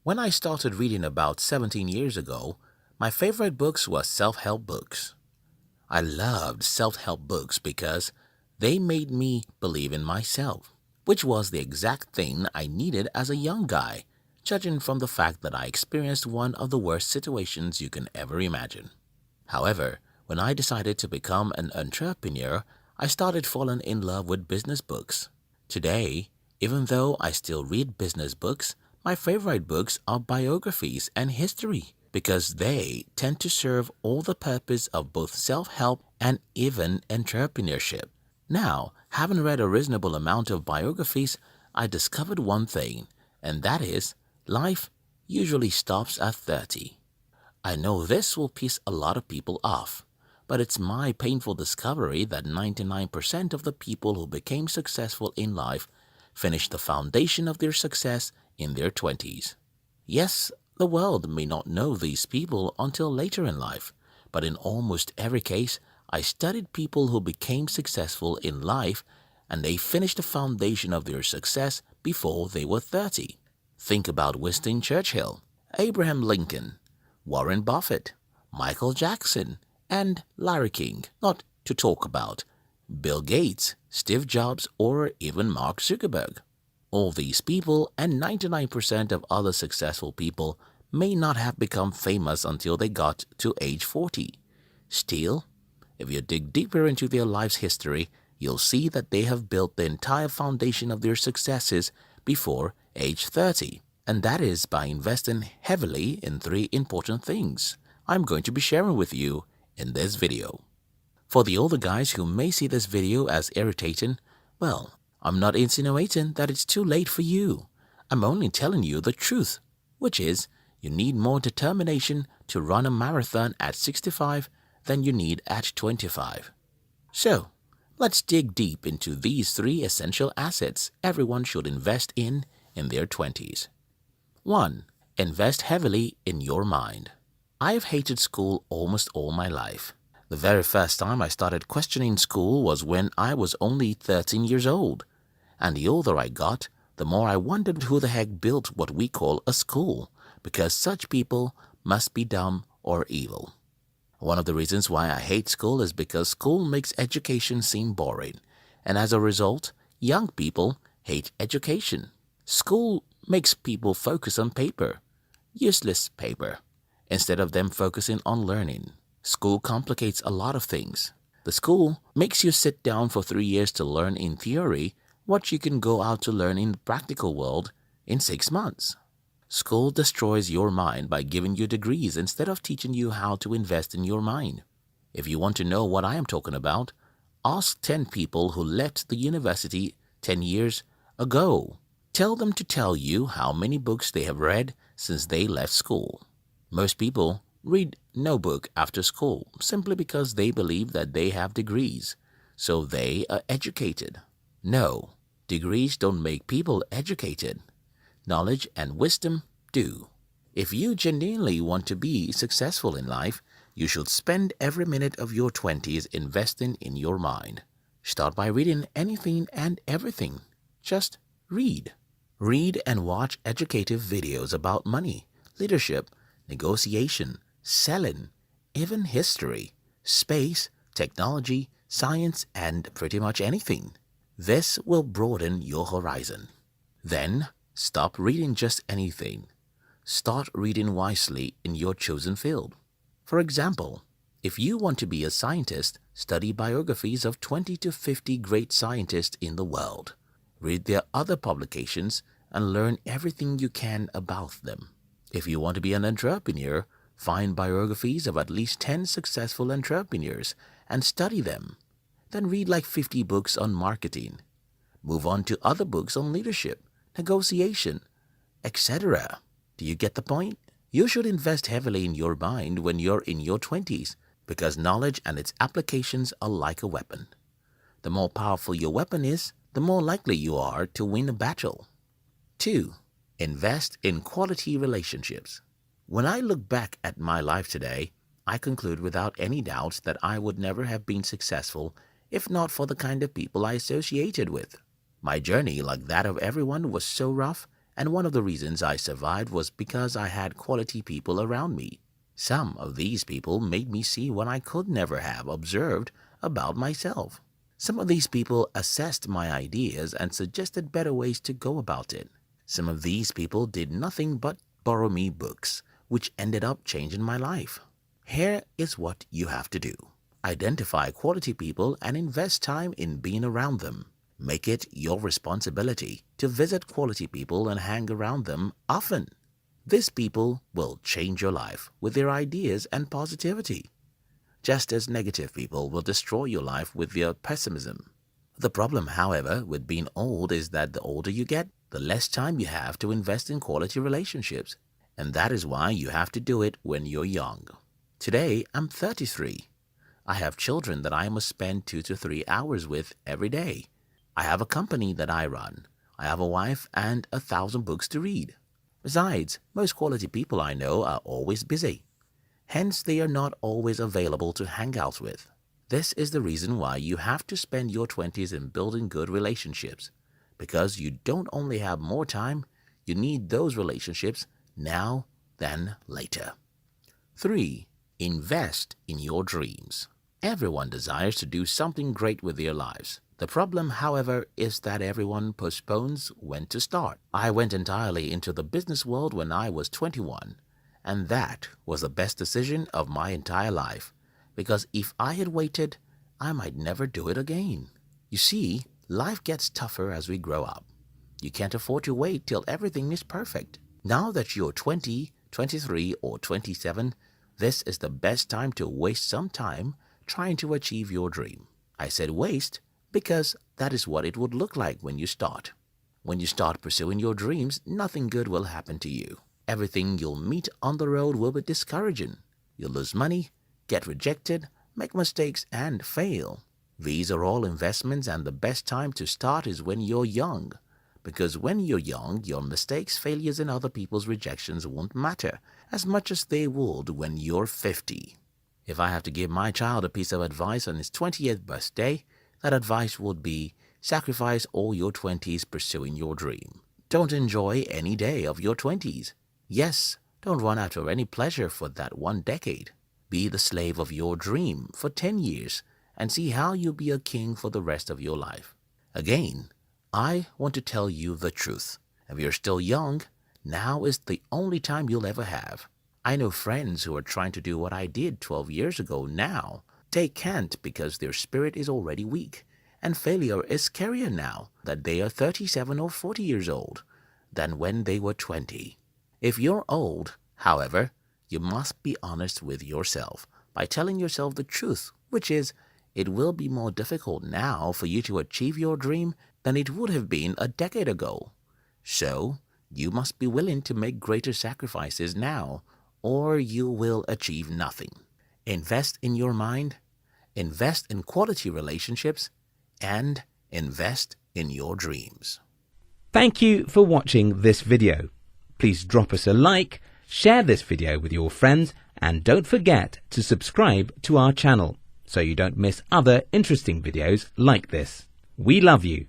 When I started reading about 17 years ago, my favorite books were self-help books. I loved self-help books because they made me believe in myself, which was the exact thing I needed as a young guy, judging from the fact that I experienced one of the worst situations you can ever imagine. However, when I decided to become an entrepreneur, I started falling in love with business books. Today, even though I still read business books, my favorite books are biographies and history because they tend to serve all the purpose of both self-help and even entrepreneurship. Now, having read a reasonable amount of biographies, I discovered one thing, and that is life usually stops at 30. I know this will piss a lot of people off, but it's my painful discovery that 99% of the people who became successful in life finished the foundation of their success in their 20s. Yes, the world may not know these people until later in life, but in almost every case, I studied people who became successful in life and they finished the foundation of their success before they were 30. Think about Winston Churchill, Abraham Lincoln, Warren Buffett, Michael Jackson, and Larry King, not to talk about Bill Gates, Steve Jobs, or even Mark Zuckerberg. All these people and 99% of other successful people may not have become famous until they got to age 40. Still, if you dig deeper into their life's history, you'll see that they have built the entire foundation of their successes before age 30. And that is by investing heavily in three important things I'm going to be sharing with you in this video. For the older guys who may see this video as irritating, well, I'm not insinuating that it's too late for you. I'm only telling you the truth, which is you need more determination to run a marathon at 65 than you need at 25. So, let's dig deep into these three essential assets everyone should invest in their 20s. 1. Invest heavily in your mind. I have hated school almost all my life. The very first time I started questioning school was when I was only 13 years old. And the older I got, the more I wondered who the heck built what we call a school, because such people must be dumb or evil. One of the reasons why I hate school is because school makes education seem boring, and as a result, young people hate education. School makes people focus on paper, useless paper, instead of them focusing on learning. School complicates a lot of things. The school makes you sit down for 3 years to learn in theory what you can go out to learn in the practical world in 6 months. School destroys your mind by giving you degrees instead of teaching you how to invest in your mind. If you want to know what I am talking about, ask 10 people who left the university 10 years ago. Tell them to tell you how many books they have read since they left school. Most people read no book after school simply because they believe that they have degrees, so they are educated. No, degrees don't make people educated. Knowledge and wisdom do. If you genuinely want to be successful in life, you should spend every minute of your 20s investing in your mind. Start by reading anything and everything. Just read. Read and watch educative videos about money, leadership, negotiation, selling, even history, space, technology, science, and pretty much anything. This will broaden your horizon. Then, stop reading just anything. Start reading wisely in your chosen field. For example, if you want to be a scientist, study biographies of 20 to 50 great scientists in the world. Read their other publications and learn everything you can about them. If you want to be an entrepreneur, find biographies of at least 10 successful entrepreneurs and study them. Then read like 50 books on marketing. Move on to other books on leadership, negotiation, etc. Do you get the point? You should invest heavily in your mind when you're in your 20s because knowledge and its applications are like a weapon. The more powerful your weapon is, the more likely you are to win a battle. 2. Invest in quality relationships. When I look back at my life today, I conclude without any doubt that I would never have been successful if not for the kind of people I associated with. My journey, like that of everyone, was so rough And one of the reasons I survived was because I had quality people around me. Some of these people made me see what I could never have observed about myself. Some of these people assessed my ideas and suggested better ways to go about it. Some of these people did nothing but borrow me books, which ended up changing my life. Here is what you have to do. Identify quality people and invest time in being around them. Make it your responsibility to visit quality people and hang around them often. These people will change your life with their ideas and positivity, just as negative people will destroy your life with their pessimism. The problem, however, with being old is that the older you get, the less time you have to invest in quality relationships. And that is why you have to do it when you're young. Today, I'm 33. I have children that I must spend 2 to 3 hours with every day. I have a company that I run. I have a wife and 1,000 books to read. Besides, most quality people I know are always busy. Hence, they are not always available to hang out with. This is the reason why you have to spend your 20s in building good relationships. Because you don't only have more time, you need those relationships now than later. 3. Invest in your dreams. Everyone desires to do something great with their lives. The problem, however, is that everyone postpones when to start. I went entirely into the business world when I was 21, and that was the best decision of my entire life, because if I had waited, I might never do it again. You see, life gets tougher as we grow up. You can't afford to wait till everything is perfect. Now that you're 20, 23, or 27, this is the best time to waste some time trying to achieve your dream. I said waste because that is what it would look like when you start. When you start pursuing your dreams, nothing good will happen to you. Everything you'll meet on the road will be discouraging. You'll lose money, get rejected, make mistakes, and fail. These are all investments, and the best time to start is when you're young. Because when you're young, your mistakes, failures, and other people's rejections won't matter as much as they would when you're 50. If I have to give my child a piece of advice on his 20th birthday, that advice would be, sacrifice all your 20s pursuing your dream. Don't enjoy any day of your 20s. Yes, don't run after any pleasure for that one decade. Be the slave of your dream for 10 years and see how you'll be a king for the rest of your life. Again, I want to tell you the truth. If you're still young, now is the only time you'll ever have. I know friends who are trying to do what I did 12 years ago now. They can't because their spirit is already weak, and failure is scarier now that they are 37 or 40 years old than when they were 20. If you're old, however, you must be honest with yourself by telling yourself the truth, which is, it will be more difficult now for you to achieve your dream than it would have been a decade ago. So, you must be willing to make greater sacrifices now, or you will achieve nothing. Invest in your mind, invest in quality relationships, and invest in your dreams. Thank you for watching this video. Please drop us a like, share this video with your friends, and don't forget to subscribe to our channel so you don't miss other interesting videos like this. We love you.